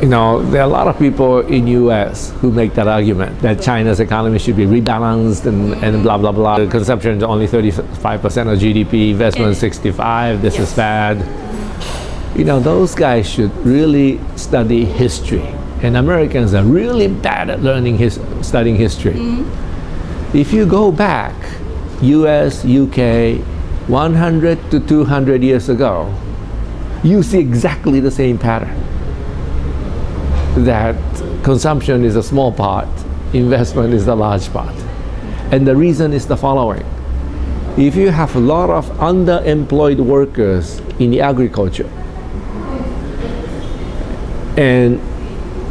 You know, there are a lot of people in US who make that argument that China's economy should be rebalanced and blah, blah, blah. Consumption is only 35% of GDP, investment 65, this is bad. You know, those guys should really study history. And Americans are really bad at studying history. If you go back, US, UK, 100 to 200 years ago, you see exactly the same pattern. That consumption is a small part, investment is the large part. And the reason is the following. If you have a lot of underemployed workers in the agriculture, and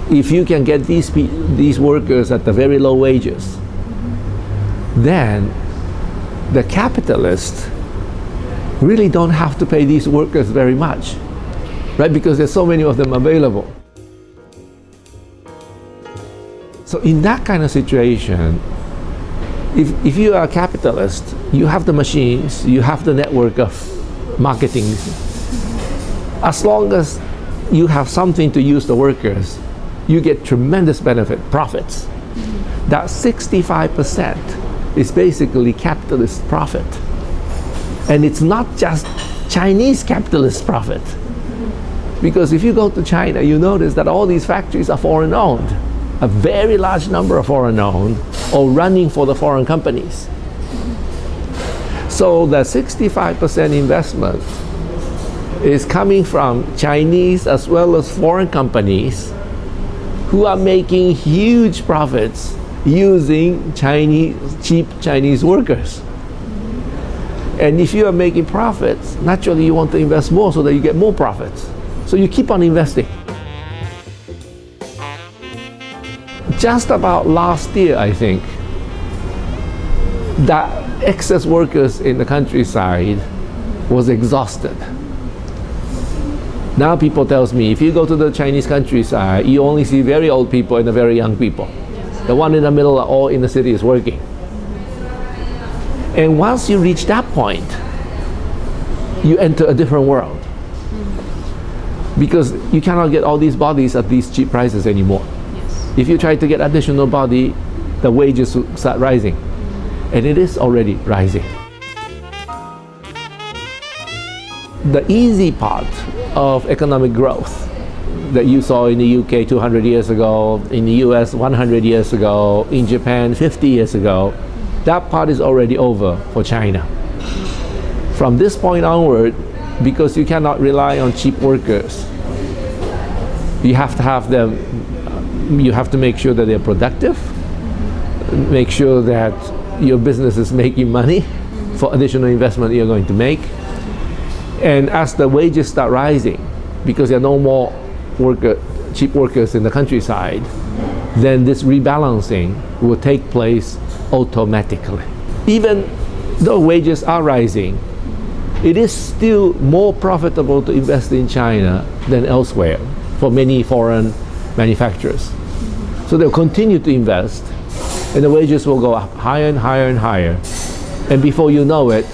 if you can get these workers at the very low wages, then the capitalists really don't have to pay these workers very much, right? Because there's so many of them available. So in that kind of situation, if you are a capitalist, you have the machines, you have the network of marketing. As long as you have something to use the workers, you get tremendous benefit, profits. That 65% is basically capitalist profit. And it's not just Chinese capitalist profit. Because if you go to China, you notice that all these factories are foreign owned. A very large number of foreign owned or running for the foreign companies. So the 65% investment is coming from Chinese as well as foreign companies who are making huge profits using cheap Chinese workers. And if you are making profits, naturally you want to invest more so that you get more profits. So you keep on investing. Just about last year, I think, that excess workers in the countryside was exhausted. Now people tells me, if you go to the Chinese countryside, you only see very old people and the very young people. The one in the middle are all in the city is working. And once you reach that point, you enter a different world. Because you cannot get all these bodies at these cheap prices anymore. If you try to get additional body, the wages will start rising. And it is already rising. The easy part of economic growth that you saw in the UK 200 years ago, in the US 100 years ago, in Japan 50 years ago, that part is already over for China. From this point onward, because you cannot rely on cheap workers, you have to have them. You have to make sure that they're productive, make sure that your business is making money for additional investment you're going to make. And as the wages start rising, because there are no more cheap workers in the countryside, then this rebalancing will take place automatically. Even though wages are rising, it is still more profitable to invest in China than elsewhere for many foreign manufacturers. So they'll continue to invest, and the wages will go up higher and higher and higher. And before you know it,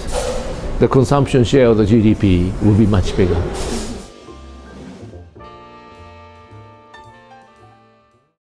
the consumption share of the GDP will be much bigger.